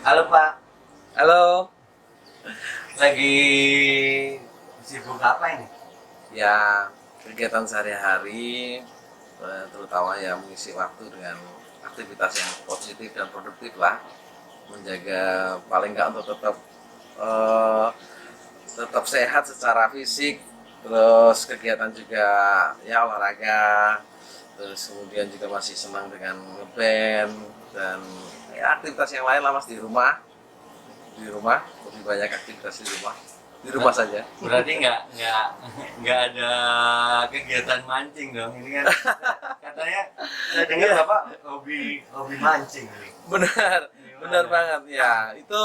Halo Pak, Halo, lagi sibuk apa ini? ya kegiatan sehari-hari, terutama ya mengisi waktu dengan aktivitas yang positif dan produktif lah, menjaga paling nggak untuk eh, tetap sehat secara fisik, terus kegiatan juga ya olahraga, terus kemudian juga masih senang dengan ngeband dan ya aktivitas yang lain lah mas di rumah lebih banyak aktivitas di rumah saja. Berarti nggak ada kegiatan mancing dong. Ini kan katanya saya dengar Iya. Bapak hobi hobi mancing nih. benar benar Gimana? banget ya itu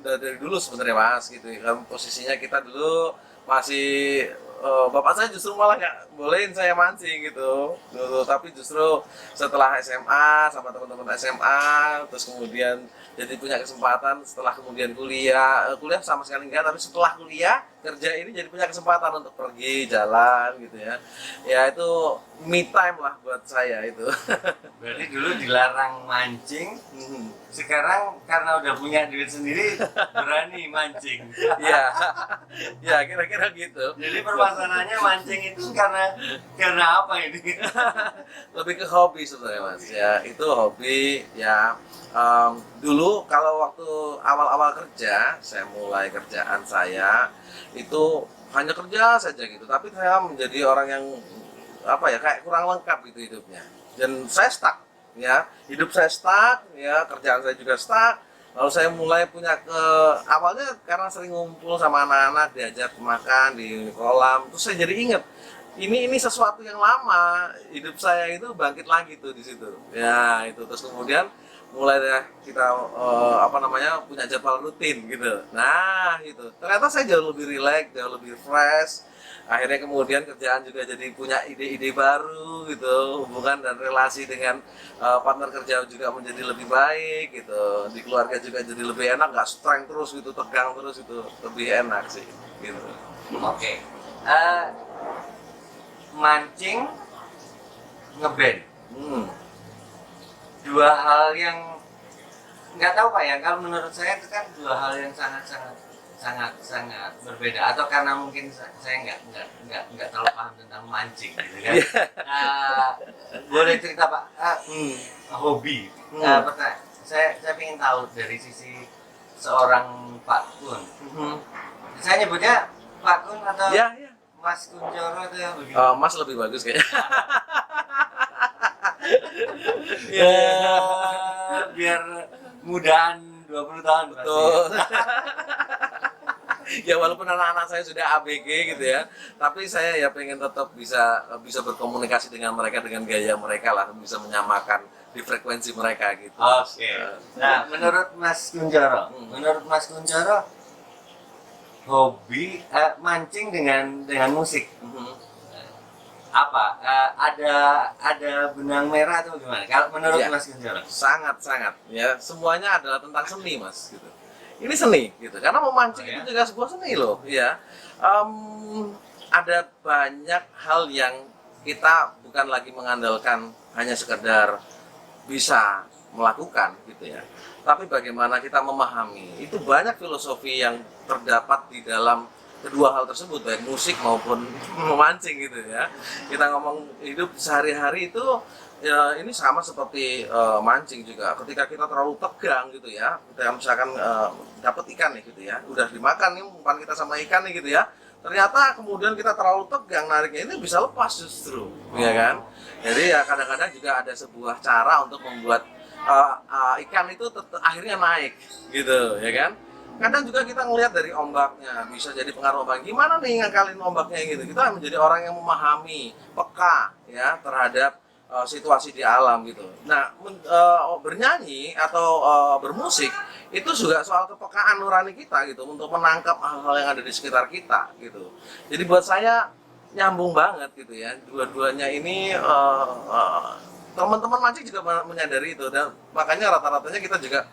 udah dari dulu sebenarnya mas gitu ya. Kan posisinya kita dulu masih bapak saya justru malah nggak bolehin saya mancing gitu dulu, tapi justru setelah SMA sama teman-teman SMA terus kemudian jadi punya kesempatan setelah kemudian kuliah sama sekali enggak, tapi setelah kuliah kerja ini jadi punya kesempatan untuk pergi jalan gitu ya, ya itu me time lah buat saya itu. Berarti dulu dilarang mancing, sekarang karena udah punya duit sendiri berani mancing. Ya, ya kira-kira gitu. Jadi permasalahannya mancing itu karena apa ini? Lebih ke hobi sebenarnya mas. Ya itu hobi ya. Dulu kalau waktu awal-awal kerja, saya mulai kerjaan saya itu hanya kerja saja gitu. Tapi saya menjadi orang yang apa ya kayak kurang lengkap gitu hidupnya. Dan saya stuck ya, hidup saya stuck ya, kerjaan saya juga stuck. Lalu saya mulai punya awalnya karena sering ngumpul sama anak-anak diajak makan di kolam, terus saya jadi inget ini sesuatu yang lama hidup saya itu bangkit lagi tuh di situ. Ya itu terus kemudian mulai deh kita apa namanya punya jadwal rutin gitu. Nah itu ternyata saya jauh lebih rileks, jauh lebih fresh. Akhirnya kemudian kerjaan juga jadi punya ide-ide baru gitu, hubungan dan relasi dengan partner kerja juga menjadi lebih baik gitu, di keluarga juga jadi lebih enak, nggak streng terus gitu, tegang terus itu lebih enak sih gitu. Oke. Eh, Mancing, ngeband. Hmm. Dua hal yang nggak tahu Pak ya, kalau menurut saya itu kan dua hal yang sangat berbeda, atau karena mungkin saya nggak terlalu paham tentang mancing gitu kan. Nah, boleh cerita Pak, hobi. Hmm. Saya ingin tahu dari sisi seorang Pak Kun. Saya nyebutnya Pak Kun atau Ya, ya. Mas Kunchoro itu yang begini. Mas lebih bagus kayaknya. Ya, biar mudahan 20 tahun Betul. pasti. Ya walaupun anak-anak saya sudah ABG gitu ya, tapi saya ya pengen tetap bisa bisa berkomunikasi dengan mereka dengan gaya mereka lah, bisa menyamakan di frekuensi mereka gitu. Oke. Nah, menurut Mas Kunchoro, hobi mancing dengan musik apa? Ada benang merah atau gimana? Kalau menurut Ya, Mas Kunchoro? sangat ya, semuanya adalah tentang seni mas gitu. Ini seni gitu, karena memancing Oh, ya? itu juga sebuah seni loh ya. Ada banyak hal yang kita bukan lagi mengandalkan hanya sekedar bisa melakukan gitu ya, tapi bagaimana kita memahami, itu banyak filosofi yang terdapat di dalam kedua hal tersebut, baik musik maupun memancing gitu ya. Kita ngomong hidup sehari-hari itu ya, ini sama seperti mancing juga, ketika kita terlalu tegang gitu ya, kita misalkan dapat ikan nih gitu ya, udah dimakan nih umpan kita sama ikan nih gitu ya, ternyata kemudian kita terlalu tegang nariknya, ini bisa lepas justru ya kan. Jadi ya kadang-kadang juga ada sebuah cara untuk membuat ikan itu akhirnya naik gitu ya kan. Kadang juga kita ngelihat dari ombaknya, bisa jadi pengaruh ombak, gimana nih ngakalin ombaknya gitu. Kita menjadi orang yang memahami, peka ya terhadap situasi di alam gitu. Nah bernyanyi atau bermusik itu juga soal kepekaan nurani kita gitu, untuk menangkap hal-hal yang ada di sekitar kita gitu. Jadi buat saya nyambung banget gitu ya, dua-duanya ini teman-teman mancing juga menyadari itu, dan makanya rata-ratanya kita juga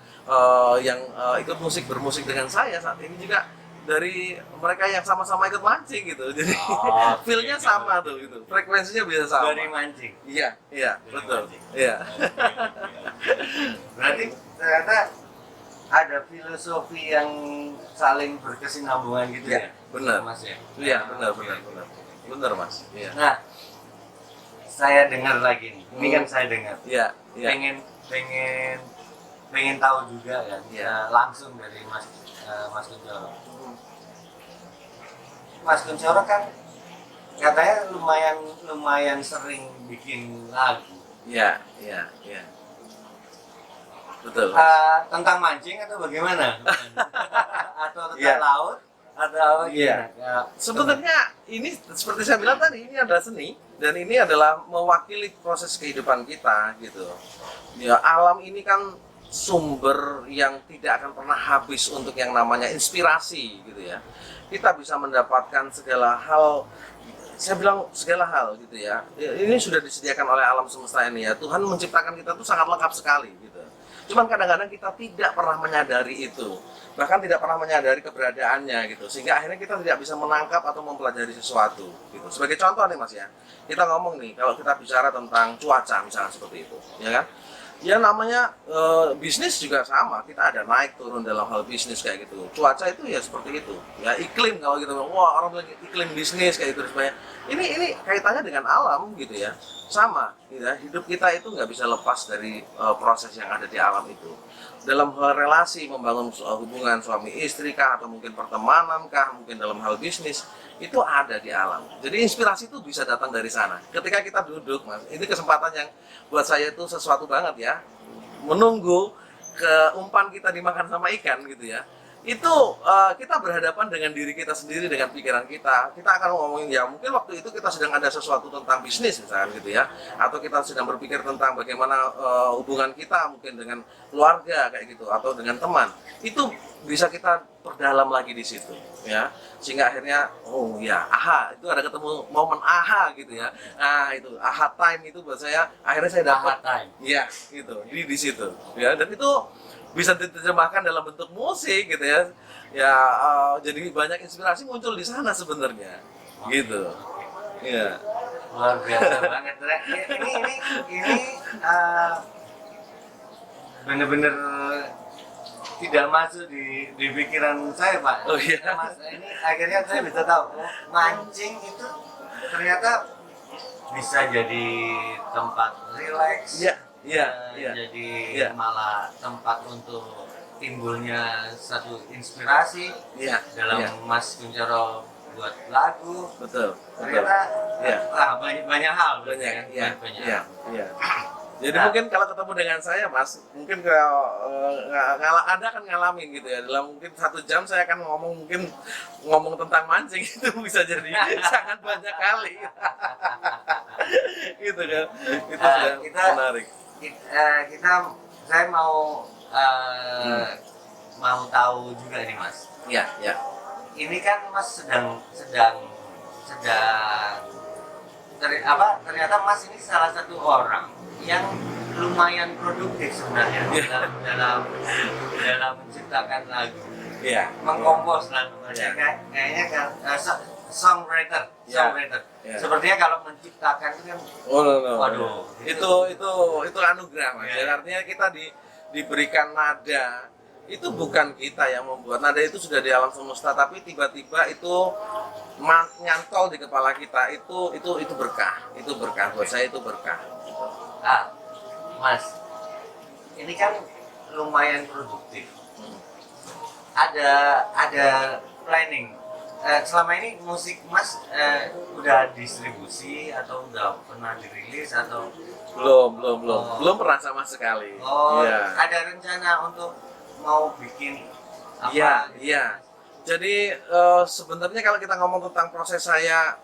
yang ikut bermusik dengan saya saat ini juga dari mereka yang sama-sama ikut mancing gitu. Jadi feel-nya sama tuh gitu, frekuensinya bisa sama. Dari mancing. Iya, iya, Dari betul. mancing. Iya. Berarti ternyata ada filosofi yang saling berkesinambungan gitu Ya, ya, benar. Mas ya. Iya, benar, Oke. benar, benar. Benar, Mas. Iya. Nah, saya dengar lagi nih. Ini kan Hmm. saya dengar. Iya, iya. Pengen tahu juga kan, Iya. langsung dari Mas Kuncoro. Mas Kuncoro kan katanya lumayan sering bikin lagu. Iya, iya, iya. Betul. Tentang mancing atau bagaimana? Atau tentang Iya. laut atau apa Iya. gimana? Ya, Sebenarnya ini seperti saya bilang tadi, ini adalah seni dan ini adalah mewakili proses kehidupan kita gitu. Ya, alam ini kan sumber yang tidak akan pernah habis untuk yang namanya inspirasi gitu ya. Kita bisa mendapatkan segala hal, saya bilang segala hal gitu ya. Ini sudah disediakan oleh alam semesta ini ya. Tuhan menciptakan kita tuh sangat lengkap sekali gitu. Cuman kadang-kadang kita tidak pernah menyadari itu, bahkan tidak pernah menyadari keberadaannya gitu, sehingga akhirnya kita tidak bisa menangkap atau mempelajari sesuatu gitu. Sebagai contoh nih Mas ya, kita ngomong nih, kalau kita bicara tentang cuaca misalnya seperti itu, ya kan? Ya namanya bisnis juga sama, kita ada naik turun dalam hal bisnis kayak gitu. Cuaca itu ya seperti itu, ya iklim kalau gitu, wah orang bilang iklim bisnis kayak gitu supaya ini kaitannya dengan alam gitu ya, sama, gitu ya. Hidup kita itu nggak bisa lepas dari proses yang ada di alam itu. Dalam hal relasi, membangun hubungan suami istri kah, atau mungkin pertemanan kah, mungkin dalam hal bisnis, itu ada di alam. Jadi inspirasi itu bisa datang dari sana. Ketika kita duduk, Mas, ini kesempatan yang buat saya itu sesuatu banget ya. Menunggu ke umpan kita dimakan sama ikan gitu ya. Itu kita berhadapan dengan diri kita sendiri, dengan pikiran kita. Kita akan ngomongin ya mungkin waktu itu kita sedang ada sesuatu tentang bisnis misalkan gitu ya, atau kita sedang berpikir tentang bagaimana hubungan kita mungkin dengan keluarga kayak gitu, atau dengan teman. Itu bisa kita perdalam lagi di situ ya, sehingga akhirnya oh ya aha, itu ada ketemu momen aha gitu ya. Nah itu aha time itu buat saya, akhirnya saya dapat Aha time. ya gitu di situ ya, dan itu bisa diterjemahkan dalam bentuk musik gitu ya. Ya jadi banyak inspirasi muncul di sana sebenarnya gitu ya. Luar biasa banget. Ini bener-bener tidak masuk di pikiran saya, Pak. Oh, iya. Mas, ini akhirnya saya bisa tahu mancing itu ternyata bisa jadi tempat rileks. Iya, iya, iya. Jadi Iya. malah tempat untuk timbulnya satu inspirasi Iya, dalam iya. Mas Kuncoro buat lagu. Betul, betul. Ternyata Iya. banyak hal, berarti Banyak, kan? iya, banyak iya, hal. iya. Jadi Nah. mungkin kalau ketemu dengan saya, Mas, mungkin kalau Anda akan ngalamin gitu ya. Dalam mungkin 1 jam saya akan ngomong tentang mancing itu bisa jadi sangat banyak kali. Gitu kan. Itu sudah menarik. Saya mau tahu juga nih, Mas. Iya, iya. Ini kan Mas sedang ternyata Mas ini salah satu orang yang lumayan produktif sebenarnya Iya. dalam menciptakan lagu, Iya. mengkompos lagu. Iya. Kayaknya kan songwriter. Iya. Iya. Sepertinya kalau menciptakan itu kan Oh, no. waduh, Itu anugerah, Mas. Iya. Ya, artinya kita diberikan nada. Itu bukan kita yang membuat, nada itu sudah di alam semesta, tapi tiba-tiba itu nyantol di kepala kita. Itu berkah buat saya, itu berkah. Mas, ini kan lumayan produktif. Ada planning. Selama ini musik Mas udah distribusi atau udah pernah dirilis atau Belum pernah sama sekali. Iya. ada rencana untuk mau bikin apa? Iya, gitu? iya. Jadi sebenarnya kalau kita ngomong tentang proses saya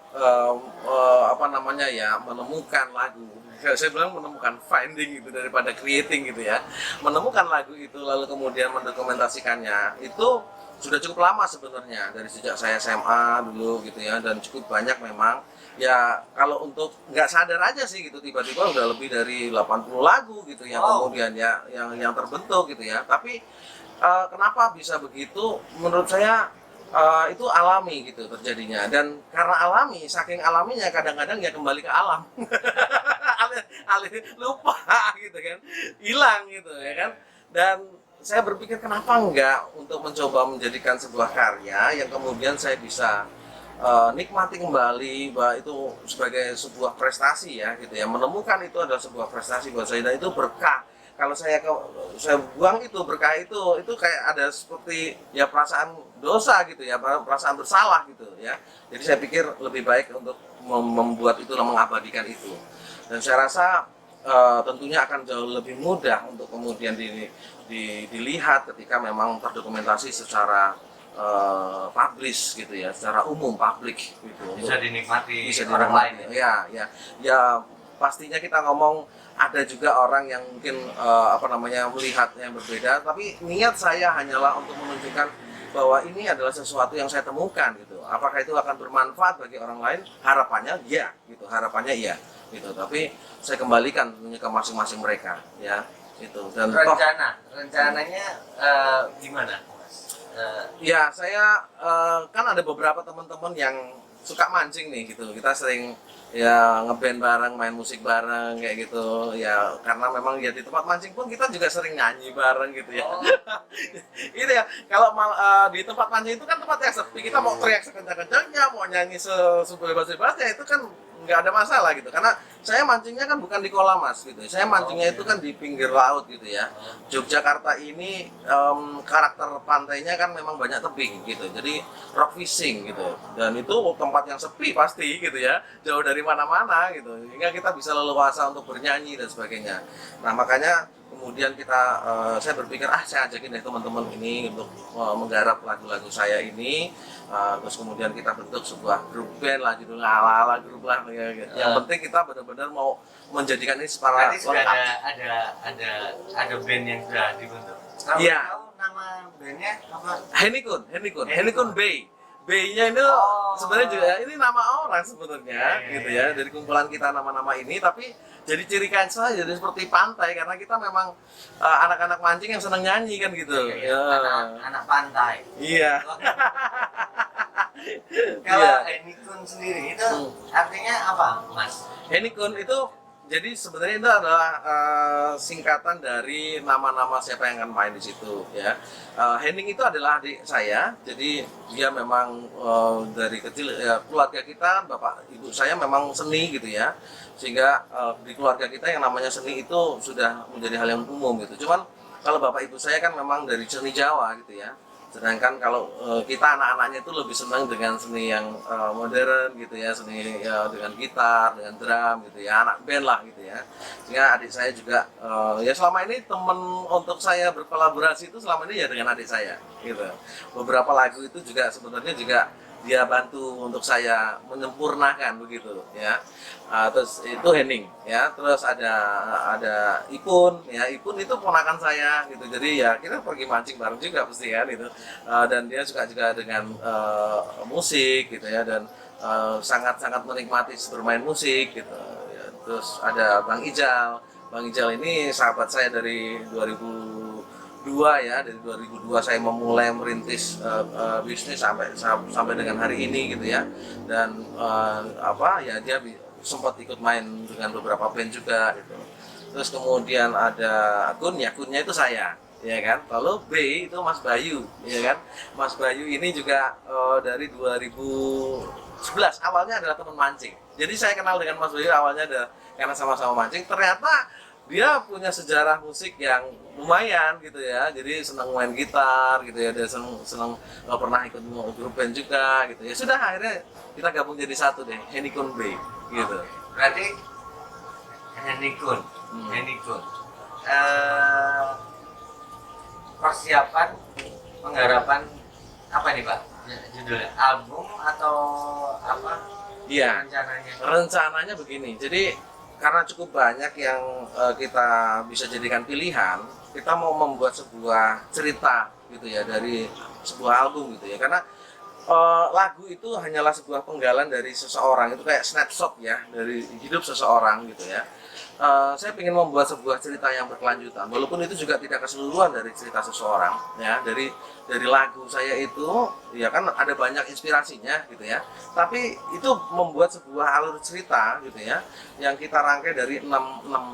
menemukan lagu, saya bilang menemukan finding itu daripada creating gitu ya, menemukan lagu itu lalu kemudian mendokumentasikannya itu sudah cukup lama sebenarnya, dari sejak saya SMA dulu gitu ya, dan cukup banyak memang. Ya kalau untuk nggak sadar aja sih gitu, tiba-tiba udah lebih dari 80 lagu gitu yang kemudian ya yang terbentuk gitu ya. Tapi kenapa bisa begitu? Menurut saya itu alami gitu terjadinya, dan karena alami, saking alaminya kadang-kadang ya kembali ke alam. lupa gitu kan, hilang gitu ya kan. Dan saya berpikir kenapa enggak untuk mencoba menjadikan sebuah karya yang kemudian saya bisa nikmati kembali, bahwa itu sebagai sebuah prestasi ya gitu ya. Menemukan itu adalah sebuah prestasi buat saya dan itu berkah. Kalau saya buang itu berkah itu kayak ada seperti ya perasaan dosa gitu ya, perasaan bersalah gitu ya. Jadi saya pikir lebih baik untuk membuat itu dan mengabadikan itu. Dan saya rasa tentunya akan jauh lebih mudah untuk kemudian dilihat ketika memang terdokumentasi secara publish gitu ya, secara umum publik gitu, bisa dinikmati bisa orang lain ya. Ya pastinya kita ngomong ada juga orang yang mungkin melihat yang berbeda, tapi niat saya hanyalah untuk menunjukkan bahwa ini adalah sesuatu yang saya temukan gitu. Apakah itu akan bermanfaat bagi orang lain? Harapannya ya gitu, harapannya iya gitu, tapi saya kembalikan tentunya ke masing-masing mereka ya itu. Dan rencananya gimana? Ya, saya kan ada beberapa teman-teman yang suka mancing nih gitu. Kita sering ya ngeband bareng, main musik bareng kayak gitu. Ya karena memang ya di tempat mancing pun kita juga sering nyanyi bareng gitu ya. Oh. Gitu ya. Kalau di tempat mancing itu kan tempat yang sepi, kita mau teriak sekencang-kencangnya, mau nyanyi sebebas-bebasnya itu kan nggak ada masalah gitu, karena saya mancingnya kan bukan di kolam mas gitu, saya mancingnya itu kan di pinggir laut gitu ya. Yogyakarta ini karakter pantainya kan memang banyak tebing gitu, jadi rock fishing gitu, dan itu tempat yang sepi pasti gitu ya, jauh dari mana-mana gitu, sehingga kita bisa leluasa untuk bernyanyi dan sebagainya. Nah makanya kemudian saya berpikir saya ajakin deh teman-teman ini untuk menggarap lagu-lagu saya ini. Terus kemudian kita bentuk sebuah grup band lah gitu, ala-ala grup lah ya, gitu. Yang penting kita benar-benar mau menjadikan ini secara berarti sudah ada band yang sudah dibentuk. Iya. Tahu nama bandnya apa? Henikun Bay. Bay-nya itu sebenarnya juga ini nama orang sebenarnya gitu ya, dari kumpulan kita nama-nama ini, tapi jadi ciri khas saja jadi seperti pantai karena kita memang anak-anak mancing yang senang nyanyi kan gitu. Anak pantai. Iya. Kalau Henikun sendiri itu artinya apa, Mas? Henikun itu jadi sebenarnya itu adalah singkatan dari nama-nama siapa yang akan main di situ ya. Henning itu adalah adik saya, jadi dia memang dari kecil ya, keluarga kita bapak ibu saya memang seni gitu ya, sehingga di keluarga kita yang namanya seni itu sudah menjadi hal yang umum gitu. Cuman kalau bapak ibu saya kan memang dari seni Jawa gitu ya. Sedangkan kalau kita anak-anaknya itu lebih senang dengan seni yang modern gitu ya, seni ya, dengan gitar, dengan drum gitu ya, anak band lah gitu ya. Sehingga adik saya juga ya selama ini teman untuk saya berkolaborasi itu selama ini ya dengan adik saya gitu. Beberapa lagu itu juga sebenarnya juga dia bantu untuk saya menyempurnakan begitu ya. Terus itu Henning ya, terus ada Ipun ya, Ipun itu ponakan saya gitu, jadi ya kita pergi mancing bareng juga pasti kan itu. Dan dia suka juga dengan musik gitu ya, dan sangat-sangat menikmati bermain musik gitu ya. Terus ada Bang Ijal ini sahabat saya dari 2002 ya, dari 2002 saya memulai merintis bisnis sampai dengan hari ini gitu ya. Dan ya dia sempat ikut main dengan beberapa band juga gitu. Terus kemudian ada Kunnya itu saya ya kan. Lalu B itu Mas Bayu ya kan. Mas Bayu ini juga dari 2011 awalnya adalah teman mancing. Jadi saya kenal dengan Mas Bayu awalnya karena sama-sama mancing. Ternyata dia punya sejarah musik yang lumayan gitu ya, jadi senang main gitar gitu ya, dia senang pernah ikut grup band juga gitu ya. Sudah akhirnya kita gabung jadi satu deh, Henikun Bay gitu. Berarti Henikun. Persiapan penggarapan apa nih Pak? Judulnya album atau apa? Iya. Rencananya begini. Jadi karena cukup banyak yang kita bisa jadikan pilihan, kita mau membuat sebuah cerita gitu ya dari sebuah album gitu ya. Karena lagu itu hanyalah sebuah penggalan dari seseorang, itu kayak snapshot ya dari hidup seseorang gitu ya. Saya ingin membuat sebuah cerita yang berkelanjutan, walaupun itu juga tidak keseluruhan dari cerita seseorang ya. Dari lagu saya itu ya kan ada banyak inspirasinya gitu ya, tapi itu membuat sebuah alur cerita gitu ya yang kita rangkai dari 6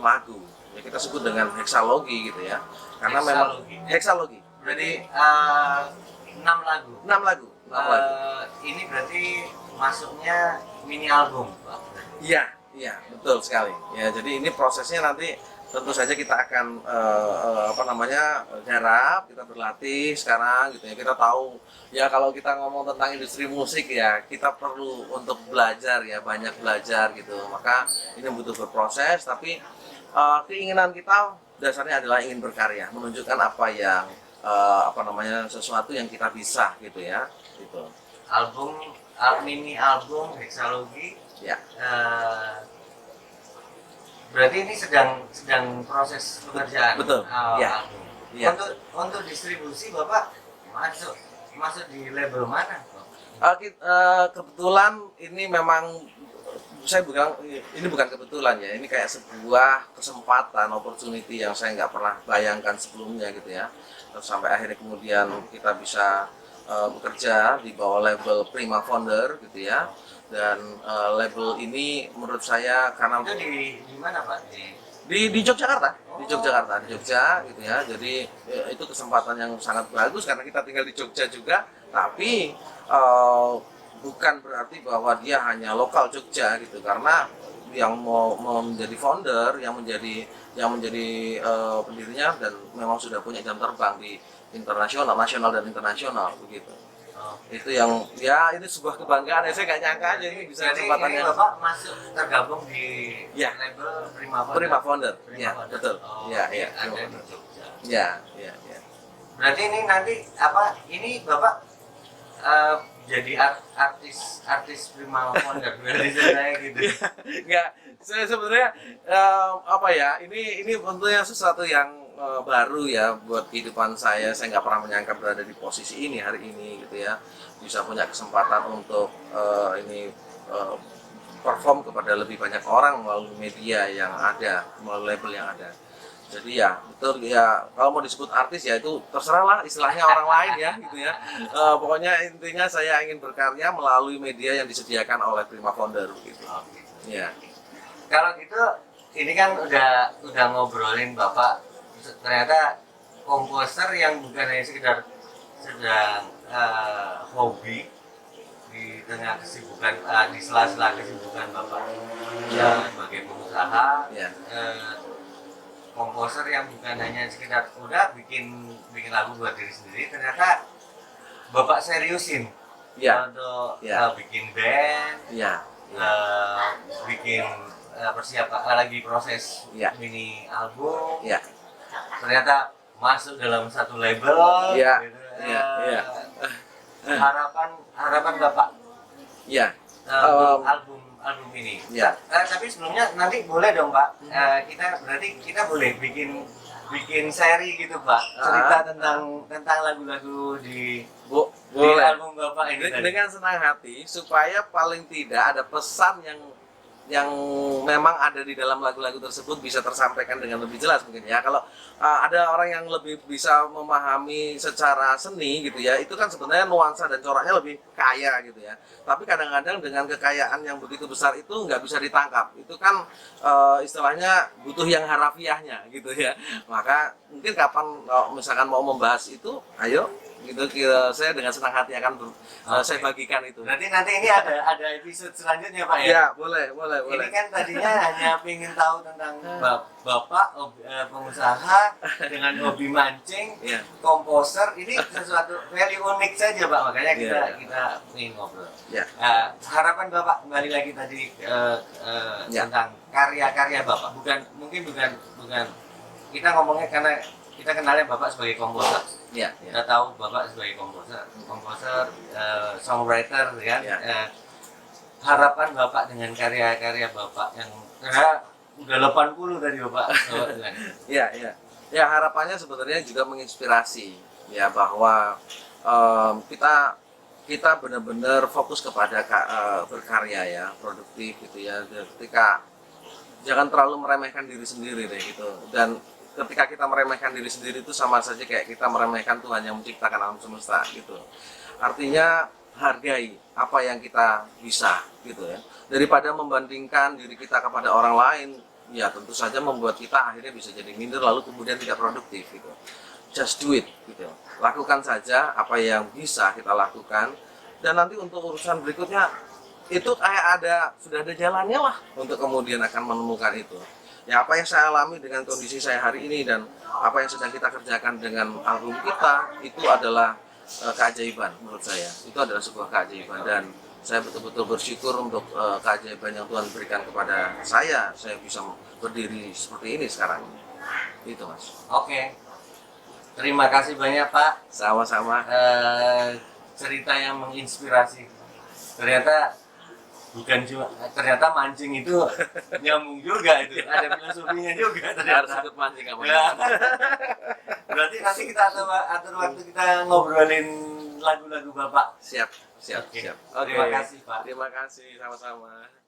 lagu ya kita sebut dengan heksalogi gitu ya, karena memang Heksalogi. heksalogi. Berarti 6 lagu. 6 lagu. 6 lagu. Ini berarti masuknya mini album, Pak. Iya, iya, betul sekali. Ya, jadi ini prosesnya nanti tentu saja kita akan garap, kita berlatih sekarang gitu ya. Kita tahu ya kalau kita ngomong tentang industri musik ya, kita perlu untuk belajar ya, banyak belajar gitu. Maka ini butuh berproses, tapi keinginan kita dasarnya adalah ingin berkarya, menunjukkan apa yang sesuatu yang kita bisa gitu ya, gitu. Mini album heksalogi. Ya. Berarti ini sedang proses pekerjaan. Betul. Ya. Album. Ya. Untuk distribusi Bapak masuk di label mana? Kebetulan ini memang saya bilang ini bukan kebetulan ya, ini kayak sebuah kesempatan, opportunity yang saya nggak pernah bayangkan sebelumnya gitu ya. Terus sampai akhirnya kemudian kita bisa bekerja di bawah label Prima Founder gitu ya. Dan label ini menurut saya karena Itu di mana Pak? di Yogyakarta, di Jogja gitu ya. Jadi itu kesempatan yang sangat bagus karena kita tinggal di Jogja juga, tapi bukan berarti bahwa dia hanya lokal Jogja gitu, karena yang mau menjadi founder, yang menjadi pendirinya dan memang sudah punya jam terbang di internasional, nasional dan internasional begitu. Itu yang ya ini sebuah kebanggaan ya, saya nggak nyangka aja ini bisa kesempatan yang Bapak masuk tergabung di ya, label Prima Founder. Ya, Founder. betul. Ya, ya. Ada di Jogja. Ya. Berarti ini nanti ini Bapak jadi artis Prima Founder dari saya gitu. Enggak, saya sebenarnya ini tentunya sesuatu yang baru ya buat kehidupan saya. Saya nggak pernah menyangka berada di posisi ini hari ini gitu ya, bisa punya kesempatan untuk perform kepada lebih banyak orang melalui media yang ada, melalui label yang ada. Jadi ya betul ya, kalau mau disebut artis ya itu terserah lah istilahnya orang lain ya gitu ya. Pokoknya intinya saya ingin berkarya melalui media yang disediakan oleh Prima Founder gitu. Ya. Kalau gitu ini kan udah ngobrolin Bapak, ternyata komposer yang bukan hanya sekedar sedang hobi di tengah kesibukan, di sela-sela kesibukan Bapak sebagai pengusaha, komposer yang bukan hanya sekedar udah bikin lagu buat diri sendiri, ternyata Bapak seriusin untuk bikin band, bikin persiapan lagi proses mini album, ternyata masuk dalam satu label. Harapan Bapak album ini. Tapi sebelumnya nanti boleh dong Pak, kita boleh bikin seri gitu Pak, cerita tentang lagu-lagu di album Bapak ini. Dengan senang hati, supaya paling tidak ada pesan yang memang ada di dalam lagu-lagu tersebut bisa tersampaikan dengan lebih jelas mungkin ya. Kalau ada orang yang lebih bisa memahami secara seni gitu ya, itu kan sebenarnya nuansa dan coraknya lebih kaya gitu ya. Tapi kadang-kadang dengan kekayaan yang begitu besar itu nggak bisa ditangkap. Itu kan istilahnya butuh yang harafiahnya gitu ya. Maka mungkin kapan misalkan mau membahas itu, ayo gitu, saya dengan senang hati akan saya bagikan itu. Nanti ini ada episode selanjutnya Pak ya? Ya, boleh. Ini kan tadinya hanya ingin tahu tentang Bapak pengusaha dengan hobi mancing, komposer. Ini sesuatu very unik saja Pak, makanya kita ingin ngobrol. Harapan Bapak kembali lagi tadi tentang karya-karya Bapak, bukan kita ngomongnya karena kita kenalnya Bapak sebagai komposer. Kita tahu Bapak sebagai komposer, songwriter kan. Harapan Bapak dengan karya-karya Bapak yang udah 80 tadi Bapak. Ya, harapannya sebenarnya juga menginspirasi ya, bahwa kita benar-benar fokus kepada berkarya ya, produktif gitu ya. Ketika jangan terlalu meremehkan diri sendiri deh gitu. Dan ketika kita meremehkan diri sendiri itu sama saja kayak kita meremehkan Tuhan yang menciptakan alam semesta gitu. Artinya hargai apa yang kita bisa gitu ya. Daripada membandingkan diri kita kepada orang lain, ya tentu saja membuat kita akhirnya bisa jadi minder lalu kemudian tidak produktif gitu. Just do it gitu. Lakukan saja apa yang bisa kita lakukan, dan nanti untuk urusan berikutnya itu kayak sudah ada jalannya lah untuk kemudian akan menemukan itu. Ya, apa yang saya alami dengan kondisi saya hari ini dan apa yang sedang kita kerjakan dengan album kita itu adalah keajaiban menurut saya. Itu adalah sebuah keajaiban, dan saya betul-betul bersyukur untuk keajaiban yang Tuhan berikan kepada saya. Saya bisa berdiri seperti ini sekarang. Itu Mas. Oke. Terima kasih banyak Pak. Sama-sama. Cerita yang menginspirasi. Ternyata ternyata mancing itu nyambung juga itu. Ada filosofinya juga Harus ternyata. ikut mancing apa? Ya. Berarti nanti kita atur waktu kita ngobrolin lagu-lagu Bapak. Siap, siap, Oke. siap. Terima kasih, Pak. Terima kasih, sama-sama.